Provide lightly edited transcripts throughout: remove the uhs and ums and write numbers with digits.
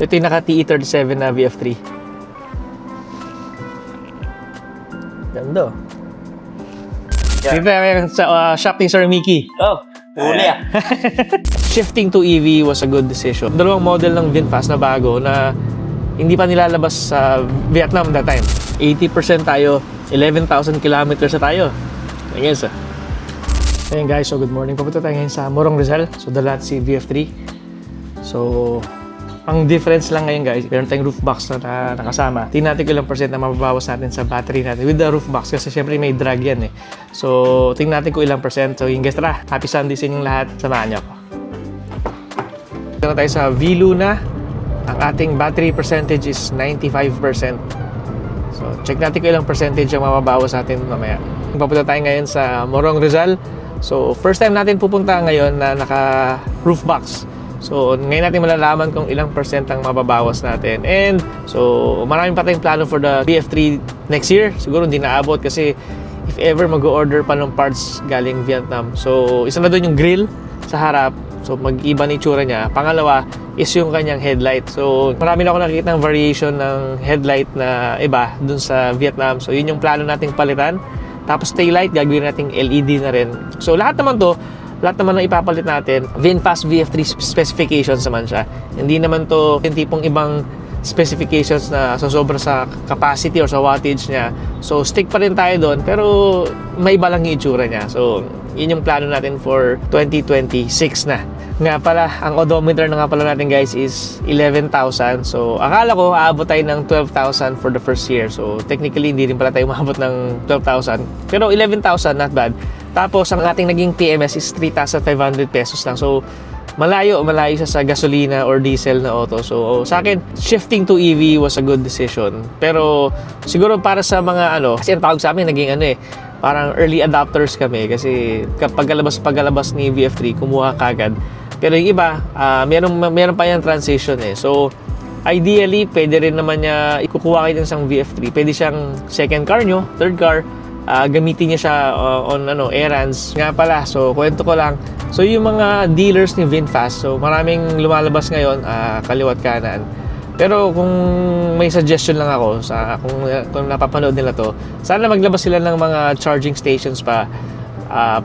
Ito yung naka TE37 na VF3. Ganda. Yeah. Dito tayo sa shop ni Sir Mickey. Oh, huli ah. Shifting to EV was a good decision. Dalawang model ng VinFast na bago na hindi pa nilalabas sa Vietnam that time. 80% tayo, 11,000 kilometers na tayo. Ayan sa. Ayan guys, so good morning. Papunta tayo ngayon sa Morong Rizal. So dala natin si VF3. So ang difference lang ngayon guys, meron tayong roof box na nakasama. Tingnan natin kung ilang percent na mababawas natin sa battery natin with the roof box kasi syempre may drag yan eh. So tingnan natin kung ilang percent. So yung guys, tara, happy Sunday sa inyong lahat. Samahan niyo ako. Ito na tayo sa V-Luna. Ang ating battery percentage is 95%. So check natin kung ilang percentage ang mababawas natin mamaya. Papunta tayo ngayon sa Morong Rizal. So first time natin pupunta ngayon na naka roof box. So, ngayon natin malalaman kung ilang percent ang mababawas natin. And, so, maraming pa tayong plano for the VF3 next year. Siguro hindi naabot kasi if ever mag-order pa ng parts galing Vietnam. So, isa na doon yung grill sa harap. So, mag-iba na itsura niya. Pangalawa is yung kanyang headlight. So, marami na ako nakikita ng variation ng headlight na iba dun sa Vietnam. So, yun yung plano nating palitan. Tapos, taillight, gagawin nating LED na rin. So, lahat naman ng ipapalit natin, VinFast VF3 specifications naman siya. Hindi naman to yung tipong ibang specifications na sobra sa capacity or sa wattage niya. So, stick pa rin tayo doon, pero may iba lang yung itsura niya. So, yun yung plano natin for 2026 na. Nga pala, ang odometer na nga pala natin guys is 11,000. So, akala ko aabot tayo ng 12,000 for the first year. So, technically, hindi rin pala tayo maabot ng 12,000. Pero 11,000, not bad. Tapos, ang ating naging PMS is 3,500 pesos lang. So, malayo siya sa gasolina or diesel na auto. So, sa akin, shifting to EV was a good decision. Pero, siguro para sa mga kasi ang tawag sa amin, naging parang early adopters kami. Kasi, pagkalabas ni VF3, kumuha kagad. Pero yung iba, meron pa yung transition eh. So, ideally, pwede rin naman niya ikukuha kayo ng isang VF3. Pwede siyang second car nyo, third car, gamitin niya siya on errands. Nga pala, so kwento ko lang. So yung mga dealers ni VinFast, so maraming lumalabas ngayon, kaliwat kanan. Pero kung may suggestion lang ako sa kung napapanood nila to, sana maglabas sila ng mga charging stations pa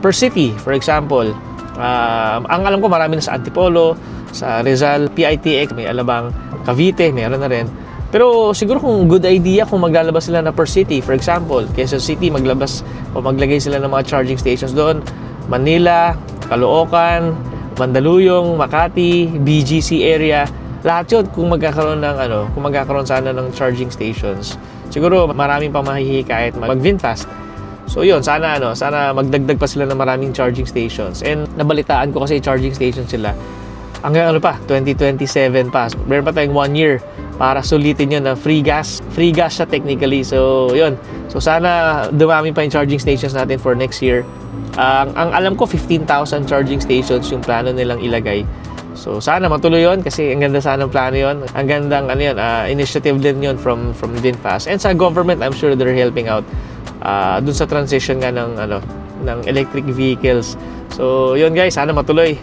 per city. For example, ang alam ko marami na sa Antipolo, sa Rizal, PITX, may Alabang, Cavite, meron na rin. Pero siguro kung good idea kung maglalabas sila na per city. For example, Quezon City maglabas o maglagay sila ng mga charging stations doon. Manila, Caloocan, Mandaluyong, Makati, BGC area. Lahat yun kung magkakaroon sana ng charging stations. Siguro maraming pang mahihikayat mag-VinFast. So yun, sana magdagdag pa sila ng maraming charging stations. And nabalitaan ko kasi charging stations sila. Hanggang 2027 pa. Meron pa tayong 1 year para sulitin yun na free gas. Free gas siya technically. So, yun. So, sana dumami pa yung charging stations natin for next year. Ang alam ko, 15,000 charging stations yung plano nilang ilagay. So, sana matuloy yun kasi ang ganda sana ng plano yun. Ang gandang initiative din yun from VinFast. And sa government, I'm sure they're helping out dun sa transition nga ng electric vehicles. So, yun guys, sana matuloy.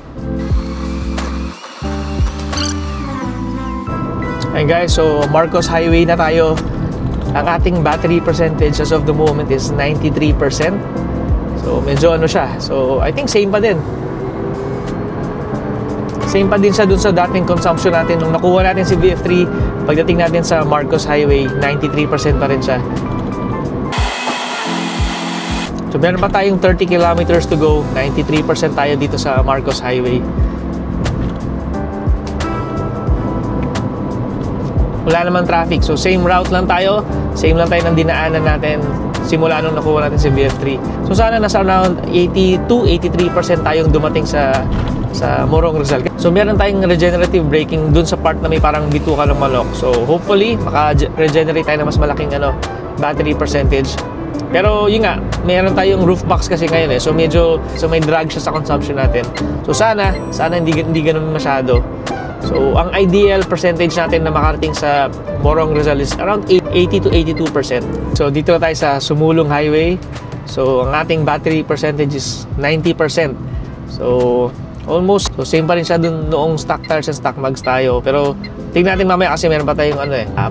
And guys, so Marcos Highway na tayo. Ang ating battery percentage as of the moment is 93%. So medyo siya. So I think same pa din. Same pa din siya dun sa dating consumption natin. Nung nakuha natin si VF3, pagdating natin sa Marcos Highway, 93% pa rin siya. So meron pa tayong 30 kilometers to go. 93% tayo dito sa Marcos Highway. Wala naman traffic. So, same route lang tayo. Same lang tayo ng dinaanan natin simula nung nakuha natin si VF3. So, sana nasa around 82-83% tayong dumating sa Morong Rizal. So, meron tayong regenerative braking dun sa part na may parang bituka ng manok. So, hopefully, maka-regenerate tayo na mas malaking battery percentage. Pero, yun nga, meron tayong roof box kasi ngayon eh. So, may drag siya sa consumption natin. So, sana hindi ganun masyado. So, ang ideal percentage natin na makarating sa Morong Rizal is around 80-82%. So, dito na tayo sa Sumulong Highway. So, ang ating battery percentage is 90%. So, Almost. So same pa rin siya dun noong stock tires and stock mags tayo. Pero tingnan natin mamaya kasi meron pa tayong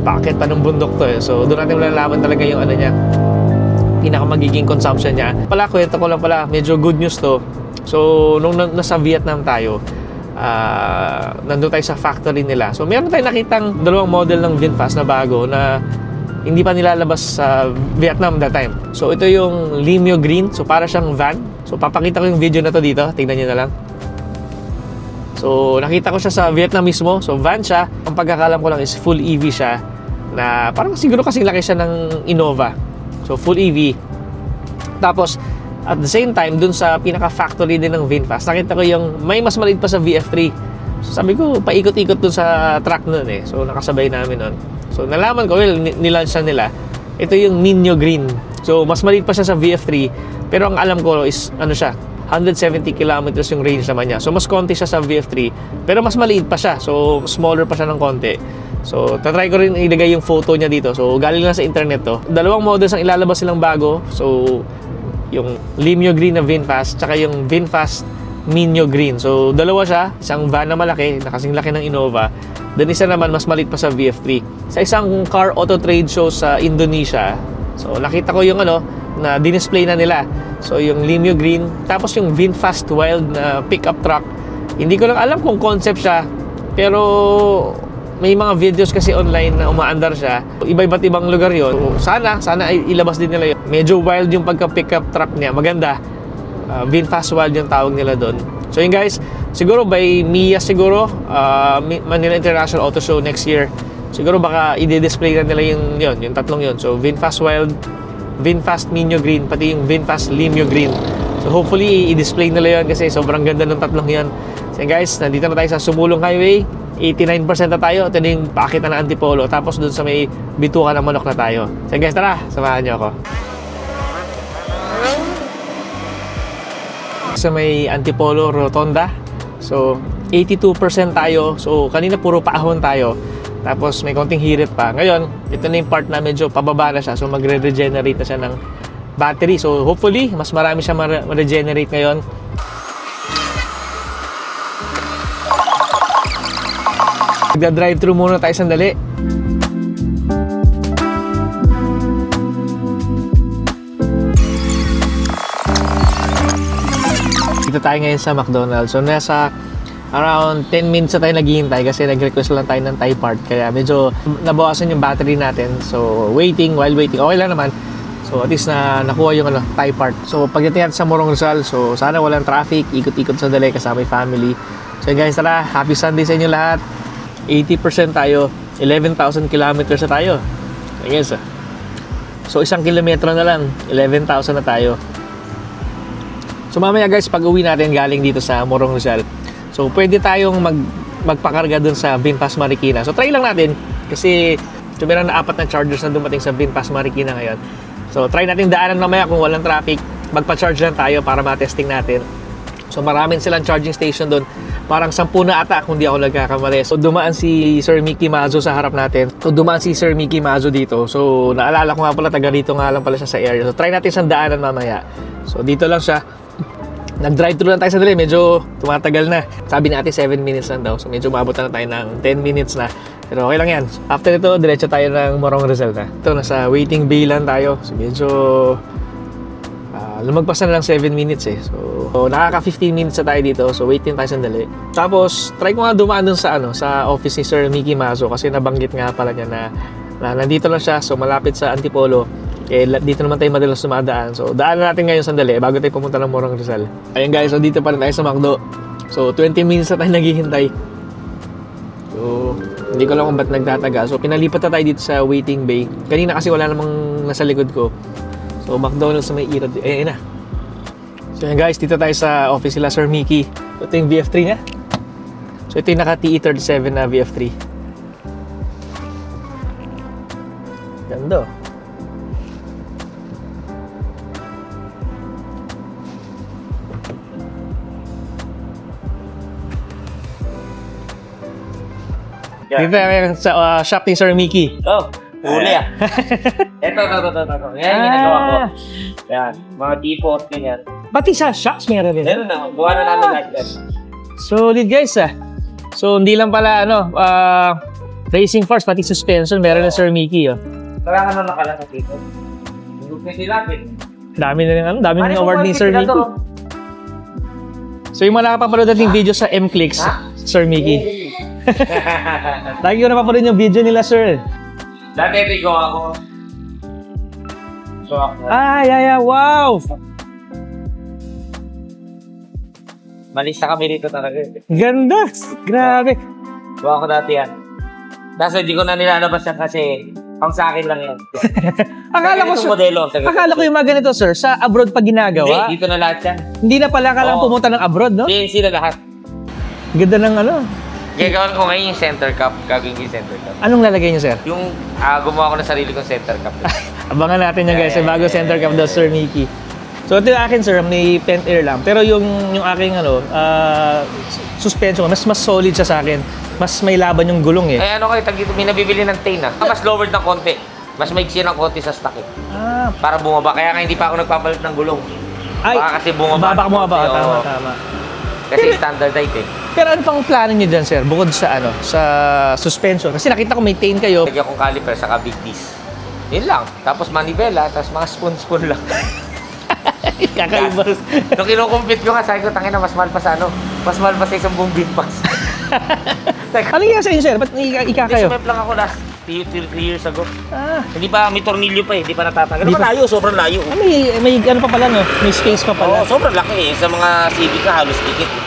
packet pa ng bundok to eh. So doon natin malalaman talaga yung niya, pinaka magiging consumption niya. Pala, kwento ko lang pala, medyo good news to. So nung nasa Vietnam tayo, nandun tayo sa factory nila. So meron tayong nakitang dalawang model ng VinFast na bago na hindi pa nilalabas sa Vietnam that time. So ito yung Limyo Green. So para siyang van. So papakita ko yung video na to dito. Tingnan nyo na lang. So nakita ko siya sa Vietnam mismo. So van siya. Ang pagkakalam ko lang is full EV siya. Na parang siguro kasing laki siya ng Innova. So full EV. Tapos at the same time, dun sa pinaka-factory din ng VinFast, nakita ko yung may mas maliit pa sa VF3. So sabi ko, paikot-ikot dun sa truck nun eh. So nakasabay namin nun. So nalaman ko, well, nilaunch nila. Ito yung Ninyo Green. So mas maliit pa siya sa VF3. Pero ang alam ko is, siya, 170 kilometers yung range naman niya. So mas konti siya sa VF3. Pero mas maliit pa siya. So smaller pa siya ng konti. So tatry ko rin ilagay yung photo niya dito. So galing lang sa internet to. Dalawang models ang ilalabas silang bago. So yung Limyo Green na VinFast, tsaka yung VinFast Ninyo Green. So dalawa siya, isang van na malaki, na kasing laki ng Innova. Then isa naman mas maliit pa sa VF3. Sa isang car auto trade show sa Indonesia, so nakita ko yung na dinisplay na nila. So yung Limyo Green, tapos yung VinFast Wild na pickup truck. Hindi ko lang alam kung concept siya, pero may mga videos kasi online na umaandar siya. Iba-iba't ibang lugar yon. So, sana ilabas din nila yun. Medyo wild yung pagka-pickup truck niya. Maganda. VinFast Wild yung tawag nila doon. So yun guys, siguro by MIA siguro, Manila International Auto Show next year, siguro baka i-display na nila yung tatlong yun. So VinFast Wild, VinFast Ninyo Green, pati yung VinFast Limyo Green. So hopefully i-display nila yun kasi sobrang ganda ng tatlong yun. So guys, nandito na tayo sa Sumulong Highway. 89% na tayo. Ito na yung pakita ng Antipolo. Tapos dun sa may bituka ng manok na tayo. So guys, tara, samahan nyo ako. Sa may Antipolo Rotonda. So 82% tayo. So kanina puro paahon tayo. Tapos may konting hirit pa. Ngayon, ito na yung part na medyo pababa na siya. So magre-regenerate na siya ng battery. So hopefully, mas marami siya ma-regenerate ngayon. Magda-drive-thru muna tayo sandali. Dito tayo ngayon sa McDonald's. So nasa around 10 minutes na tayo naghihintay kasi nag-request lang tayo ng Thai part. Kaya medyo nabawasan yung battery natin. So while waiting, okay lang naman. So at least na nakuha yung Thai part. So pagdating natin sa Morong Rizal, so sana walang traffic, ikot-ikot sandali kasama yung family. So guys, tara, happy Sunday sa inyo lahat. 80% tayo, 11,000 kilometers na tayo. Yes. So 1 kilometro na lang, 11,000 na tayo. So mamaya guys, pag uwi natin galing dito sa Morong Rizal, so pwede tayong magpakarga dun sa VinFast Marikina. So try lang natin kasi meron na 4 na chargers na dumating sa VinFast Marikina ngayon. So try natin daanan mamaya kung walang traffic, magpa-charge lang tayo para ma-testing natin. So maraming silang charging station doon. Parang 10 na ata kung di ako nagkakamali. So dumaan si Sir Mickey Mazo sa harap natin. So dumaan si Sir Mickey Mazo dito. So naalala ko nga pala, taga rito nga lang pala siya sa area. So try natin siyang daanan mamaya. So dito lang siya. Nag-drive-thru lang tayo sandali. Medyo tumatagal na. Sabi natin 7 minutes lang daw. So medyo umabot na tayo ng 10 minutes na. Pero okay lang yan. After ito, diretso tayo ng Morong Rizal na. Ito, nasa waiting bay lang tayo. So medyo lumagpas na lang 7 minutes eh. So nakaka 15 minutes na tayo dito. So waiting tayo sandali. Tapos try ko nga dumaan dun sa sa office ni Sir Mickey Mazo kasi nabanggit nga pala niya na nandito lang siya. So malapit sa Antipolo. Eh dito naman tayo madalas dumadaan. So daanan natin ngayon sandali bago tayo pumunta ng Morong Rizal. Ayun guys, so dito pa rin tayo sa McDo. So 20 minutes na tayo naghihintay. So hindi ko lang kung ba't nagtataga. So pinalipat na tayo dito sa waiting bay. Kanina kasi wala namang nasa likod ko. So McDonald's na may irad. Ayun na. So yun guys, dito tayo sa office sila Sir Mickey. Ito yung VF3 niya. So ito yung naka TE37 na VF3. Ganda. Dito tayo sa shop ni Sir Mickey. Oh, huli ah. Ito. Yan yung ginagawa ko. Yan, mga tipos, ganyan. Pati sa shops meron din? Meron na, buwan na namin lahat yan. Solid guys ah. So hindi lang pala racing force pati suspension meron na Sir Mickey oh. Kailangan na nakalata dito. Hindi na sila din. Dami na award ni Sir Mickey. So yung mga nakapapanood nating video sa M-Clicks, Sir Mickey. Lagi ko napapanood yung video nila Sir. Dati bigo ako. So ako. Yeah, wow! Malista kami dito talaga. Ganda! Grabe! So ako dati yan. Kaso hindi ko na nilalabas yan kasi pang sa akin lang yan. Akala ko yung mga ganito sir, sa abroad pa ginagawa. Hindi, dito na lahat yan. Hindi na pala kailangan pumunta ng abroad, no? DNC na lahat. Ganda ng ano. Gagawin ko ngayon yung center cup. Gagawin yung center cup. Anong lalagay niyo sir? Yung gumawa ko ng sarili kong center cup. Abangan natin yan guys, bago center cup daw Sir Mickey. So ito yung akin sir, may pent air lang. Pero yung aking suspension, mas solid siya sa akin. Mas may laban yung gulong eh. Eh ano kayo, may nabibili ng Tain Mas lowered ng konti. Mas maiksi ng konti sa stock eh. Para bumaba. Kaya nga hindi pa ako nagpapalit ng gulong. Baka kasi bumaba. Bumaba. Tama. Kasi standardized eh. Pero ano pang plano niyo dyan sir? Bukod sa sa suspension. Kasi nakita ko may Tain kayo. Lagyan kong caliper saka big disc. Yun lang. Tapos manibela, tapos mga spoon lang. Kakaiba. Nung kinukumpit ko nga, sabi ko, tangina, mas mahal pa sa mas mahal pa sa isang buong big pass. Ano yung sa inyo, sir? Ba't ikakayo? Dismap lang ako last 3 years ago. Hindi pa, may tornilyo pa eh, hindi pa natatanggal. Malayo, sobrang layo. May ano pa pala, no? May space pa pala. Oo, sobrang laki eh. Sa mga Civic na halos dikit eh.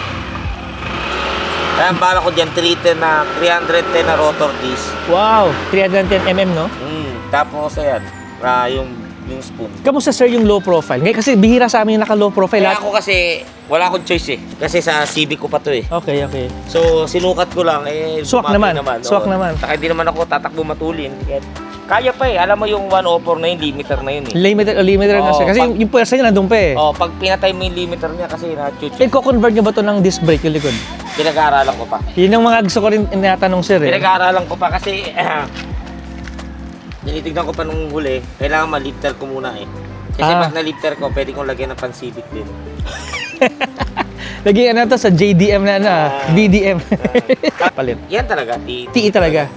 Kaya ang bala ko dyan, 310 na rotor disc. Wow, 310mm, no? Tapos ayan, yung spoon. Kamusta sir yung low profile? Ngayon kasi bihira sa amin yung naka-low profile. Kaya ako kasi, wala akong choice eh. Kasi sa Civic ko pa to eh. Okay. So, sinukat ko lang eh. Swak naman. Saka hindi naman ako tatakbo matulin. Kaya pa eh. Alam mo yung 104 na yun, limiter na yun eh. Limiter na sir. Kasi yung puwersa niya nandun pa eh. Pag pinatay mo yung limiter niya kasi na-chuch. Ko-convert niyo ba to ng disc brake yung likod? Pinag-aaralan ko pa. Yun ang mga gusto ko rin inatanong sir eh. Pinag-aaralan ko pa kasi tinitignan ko pa nung huli, kailangan ma-lifter ko muna eh. Kasi pag na-lifter ko, pwede kong lagyan ng pan-Civic din. Lagyan na to sa JDM na BDM. Palit. Yan talaga, TE talaga.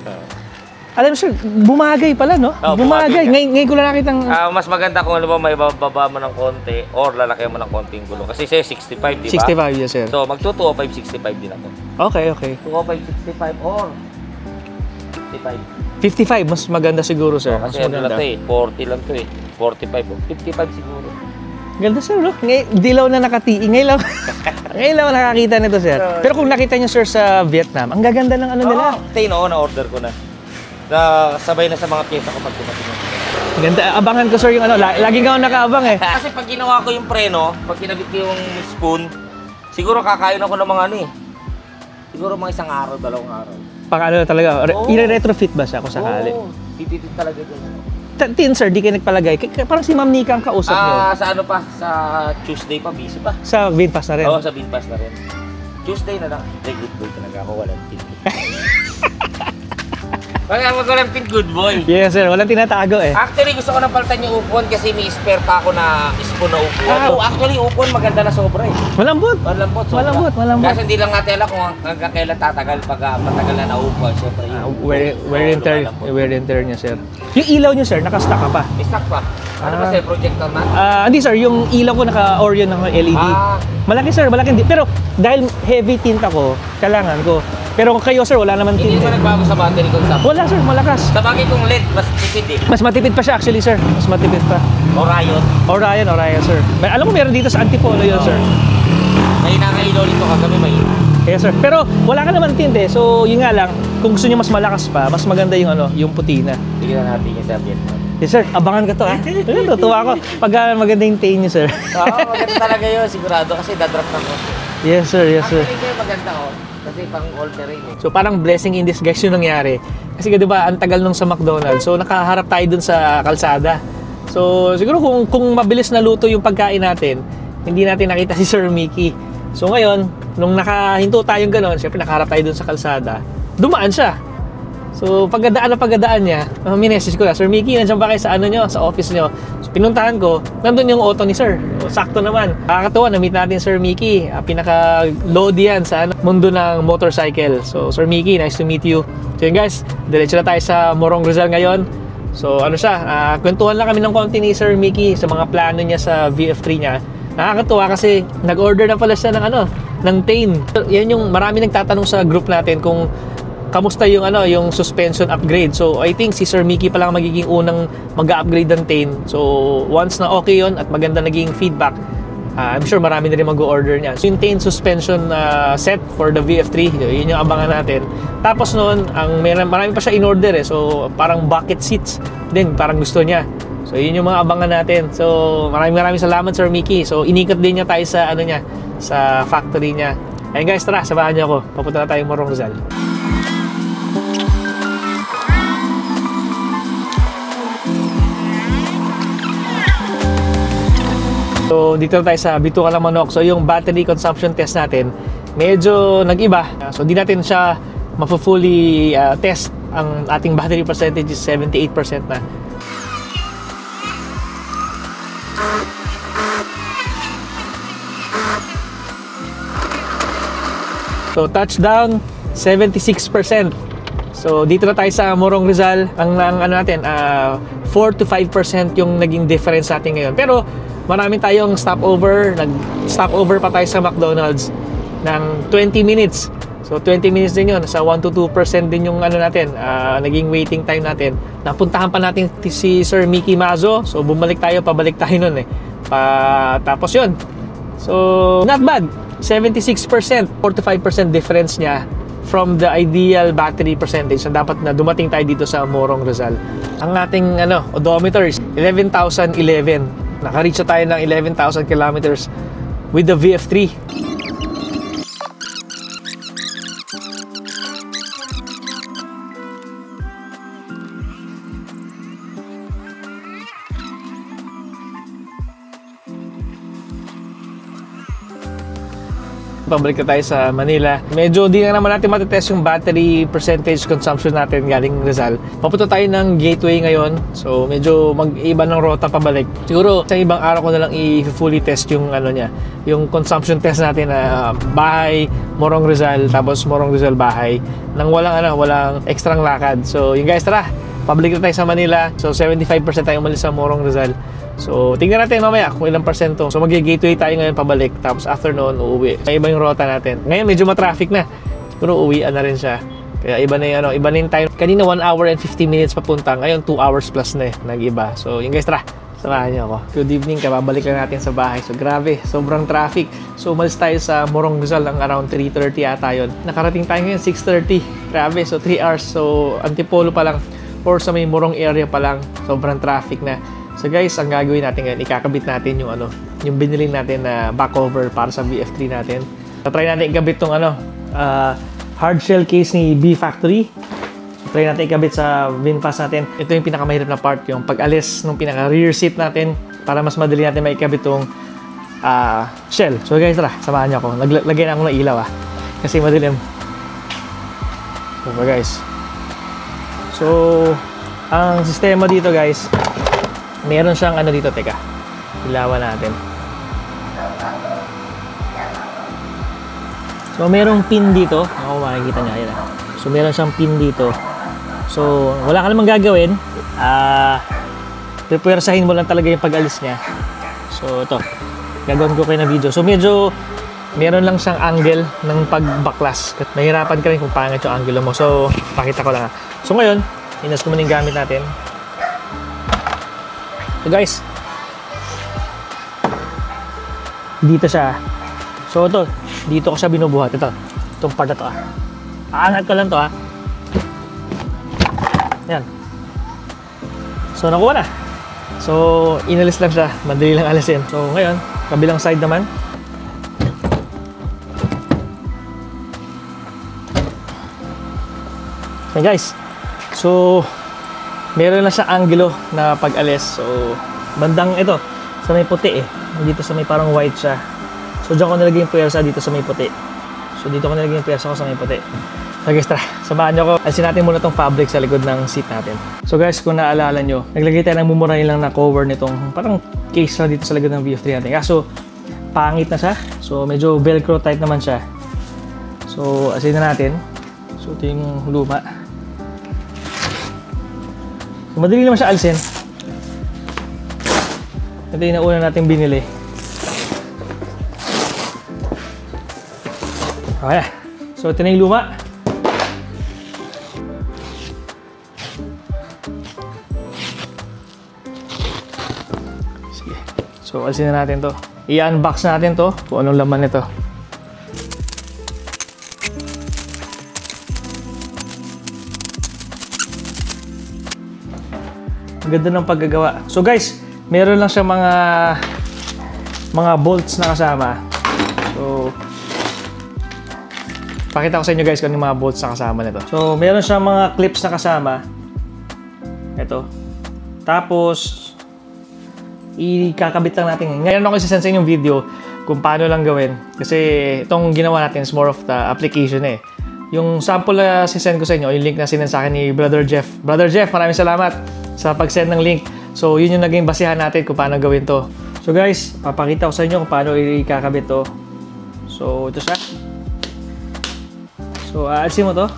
Alam mo sir, bumagay pala no? Bumagay. Ngayon ko lang nakita mas maganda kung alam mo may bababa mo ng konti or lalaki mo ng konting gulong. Kasi sa'yo 65, di ba? 65, yes sir. So mag-205, 65 din ako. Okay. 205, 65 or 55. 55, mas maganda siguro sir. Kasi ano lang to eh, 40 lang to eh. 45 o 55 siguro. Ganda sir, no? Dilaw na nakatiing. Ngayon lang nakakita nito sir. Pero kung nakita niyo sir sa Vietnam, ang gaganda ng ano nila. Tain na-order ko na. Sabay na sa mga pyesa ko pag tumatingin. Ganda, abangan ko sir yung laging ako nakaabang eh. Kasi pag ginawa ko yung preno, pag kinabit ko yung spoon, siguro kakain ako ng mga siguro mga 1 araw, 2 araw. Pang ano talaga, i-retrofit ba siya kung sakali? Tititin talaga dyan. Tin sir, di kayo nagpalagay. Parang si Ma'am Nika ang kausap niyo. Sa ano pa? Sa Tuesday pa, busy pa. Sa VinFast na rin? Oo, sa VinFast na rin. Tuesday na lang. Good boy talaga ako, walang pin. Pag walang pin, good boy. Yes sir, walang tinatago eh. Actually, gusto ko na palitan yung upuan kasi may spare pa ako na spoon na upuan. Actually, upuan maganda na sobra eh. Malambot. Sobra. Kasi hindi lang natin alam kung hanggang kailan tatagal pag matagal na naupuan. Siyempre wear and tear niya sir. Yung ilaw niyo sir, naka-stock ka pa? May stock pa. Ano ba sir, projector na? Hindi sir, yung ilaw ko naka-Orion ng LED. Malaki sir, malaki. Pero dahil heavy tint ako, kailangan ko. Pero kayo sir, wala naman tint. Hindi ba nagbago sa battery consumption? Wala sir, malakas. Sa bagay kong LED, mas tipid eh. Mas matipid pa siya actually sir. Mas matipid pa. Orion sir. Alam mo meron dito sa Antipolo yun sir. May nakailaw dito kagabi may. Yes sir. Pero wala ka naman tint eh. So yun nga lang, kung gusto niyo mas malakas pa, mas maganda yung yung putina. Tignan natin yung sa Vietnam. Yes sir, abangan ka to ha. Tutuwa ako pag maganda yung tain niyo sir. Maganda talaga yun, sigurado kasi dadrop na ko. Yes sir. Actually maganda kasi pang all terrain eh. So parang blessing in disguise yung nangyari. Kasi di ba, ang tagal nung sa McDonald's. So nakaharap tayo dun sa kalsada. So siguro kung mabilis na luto yung pagkain natin, hindi natin nakita si Sir Mickey. So ngayon, nung nakahinto tayong gano'n, syempre nakaharap tayo dun sa kalsada, dumaan siya. So, pagdadaan niya, minessage ko na, Sir Mickey, nandiyan ba kayo sa ano nyo, sa office nyo? So, pinuntahan ko, nandun yung auto ni Sir. So, sakto naman. Nakakatuwa, na-meet natin Sir Mickey. Pinaka-load yan sa mundo ng motorcycle. So, Sir Mickey, nice to meet you. So, yun guys, diretso na tayo sa Morong Rizal ngayon. So, ano siya, kwentuhan lang kami ng konti ni Sir Mickey sa mga plano niya sa VF3 niya. Nakakatuwa kasi nag-order na pala siya ng Tane. Yan yung marami nagtatanong sa group natin kung kamusta yung yung suspension upgrade. So I think si Sir Mickey pa lang magiging unang mag-upgrade ng Tane. So once na okay yon at maganda naging feedback, I'm sure marami na rin mag-order niyan. So yung Tane suspension set for the VF3, yun yung abangan natin. Tapos noon, marami pa siya in order eh. So parang bucket seats din, parang gusto niya. So yun yung mga abangan natin. So maraming salamat Sir Mickey. So inikot din niya tayo sa sa factory niya. Ayun guys, tara, samahan niyo ako. Papunta na tayong Morong Rizal. So dito na tayo sa Bituka ng Manok. So yung battery consumption test natin medyo nag-iba. So di natin siya fully test. Ang ating battery percentage is 78% na. So touchdown 76%. So dito na tayo sa Morong Rizal. Ang natin 4 to 5% yung naging difference natin ngayon. Pero marami tayong stopover. Nag-stopover pa tayo sa McDonald's ng 20 minutes. So 20 minutes din yun. Sa 1 to 2% din yung natin, naging waiting time natin. Napuntahan pa natin si Sir Mickey Mazo. So bumalik tayo, pabalik tayo nun eh. Tapos yun. So not bad. 76%, 4 to 5% difference niya from the ideal battery percentage na dapat na dumating tayo dito sa Morong Rizal. Ang ating odometer is 11,011. Naka-reach na tayo ng 11,000 kilometers with the VF3. Pabalik na tayo sa Manila. Medyo di na naman natin matetest yung battery percentage consumption natin galing Rizal. Papunta tayo ng Gateway ngayon. So medyo mag-iba ng rota pabalik. Siguro sa ibang araw ko na lang i-fully test yung yung consumption test natin na bahay, Morong Rizal, tapos Morong Rizal bahay nang walang extrang lakad. So yung guys, tara. Pabalik na tayo sa Manila. So 75% tayo umalis sa Morong Rizal. So, tingnan natin mamaya kung ilang persento. So, mag-gateway tayo ngayon pabalik. Tapos, after noon, uuwi. May iba yung rota natin. Ngayon, medyo matraffic na. Pero, uwian na rin siya. Kaya, iba na yung time. Kanina, 1 hour and 50 minutes papunta. Ngayon, 2 hours plus na nag-iba. So, yung guys, tara. Samahan niyo ako. Good evening. Kababalik lang natin sa bahay. So, grabe. Sobrang traffic. So, umalis tayo sa Morong Rizal ng around 3:30 ata yun. Nakarating tayo ngayon, 6:30. Grabe. So, 3 hours. So, Antipolo pa lang. Or sa may Morong area pa lang. Sobrang traffic na. So guys, ang gagawin natin ngayon, ikakabit natin yung yung binili natin na back cover para sa VF3 natin. So, try natin ikabit tong hard shell case ni B Factory. So, try natin ikabit sa VinFast natin. Ito yung pinakamahirap na part, yung pag-alis ng pinaka rear seat natin para mas madali natin maikabit tong shell. So guys, tara, samahan niyo ako. Lagyan ako ng ilaw kasi madilim. So guys. So, ang sistema dito guys, meron siyang dito, teka. Ilawan natin. So, merong pin dito. Ako, makikita niya. Yan. So, meron siyang pin dito. So, wala ka namang gagawin. Prepuwersahin mo lang talaga yung pag-alis niya. So, ito. Gagawin ko kayo na video. So, medyo meron lang siyang angle ng pagbaklas. Nahirapan ka rin kung pangit yung angle mo. So, pakita ko lang. So, ngayon, inas ko muna yung gamit natin. So guys, dito siya. So ito, dito ko siya binubuhat. Itong part na to aangat ko lang to Yan. So nakuha na. So inalis lang siya, madali lang alisin. So ngayon, kabilang side naman. Okay guys, so meron na siya angulo na pag-alis. So, bandang ito, sa may puti dito sa may parang white siya. So, dyan ko nilagay yung puwersa dito sa may puti. So, dito ko nilagay yung puwersa ko sa may puti. So guys, tara, samahan nyo ako. Alisin natin muna tong fabric sa likod ng seat natin. So guys, kung naalala nyo, naglagay tayo ng mumurahin lang na cover nitong parang case na dito sa likod ng VF3 natin. Kaso, pangit na siya. So medyo velcro type naman siya. So, alisin na natin. So, ito yung luma. So, madali naman siya alisin. Ito yung nauna natin binili. Okay. So, ito na yung luma. Sige. So, alisin na natin to. I-unbox natin to kung anong laman nito. Ang ganda ng paggagawa. So guys, meron lang siya mga bolts na kasama. So, pakita ko sa inyo guys kung ano yung mga bolts na kasama nito. So, meron siyang mga clips na kasama. Ito. Tapos, ikakabit lang natin. Ngayon ako isasend sa inyo yung video kung paano lang gawin. Kasi itong ginawa natin is more of the application eh. Yung sample na sisend ko sa inyo, yung link na sinend sa akin ni Brother Jeff. Brother Jeff, maraming salamat sa pag-send ng link. So, yun yung naging basihan natin kung paano gawin to. So guys, papakita ko sa inyo kung paano ikakabit to. So, ito siya. So, aalisin mo to.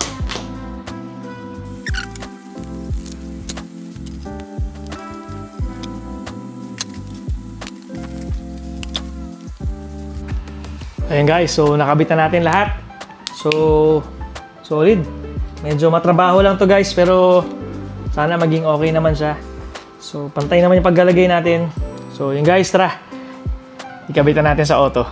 Ayan guys, so nakabit na natin lahat. So, solid. Medyo matrabaho lang to guys, pero sana maging okay naman siya. So, pantay naman yung paglalagay natin. So, yun guys, tara. Ikabitan natin sa auto.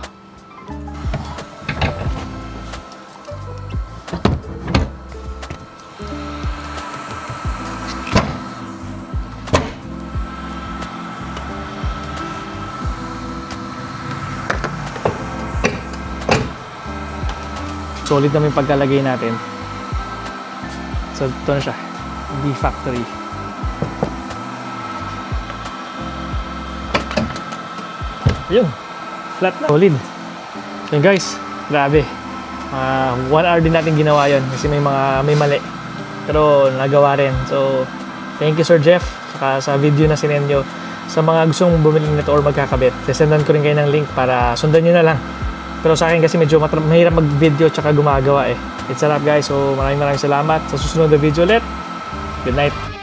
Solid naman yung pagkalagay natin. So, ito na siya. D-Factory. Ayun. Flat na. Solid. So, yun guys. Grabe. 1 hour din natin ginawa yun. Kasi may mali. Pero, nagawa rin. So, thank you Sir Jeff. Saka sa video na sinend nyo. Sa mga gustong bumili nito or magkakabit, sesendan ko rin kayo ng link para sundan nyo na lang. Pero sa akin kasi medyo mahirap mag-video tsaka gumagawa eh. It's a wrap guys. So maraming salamat. Sa susunod na video ulit. Good night.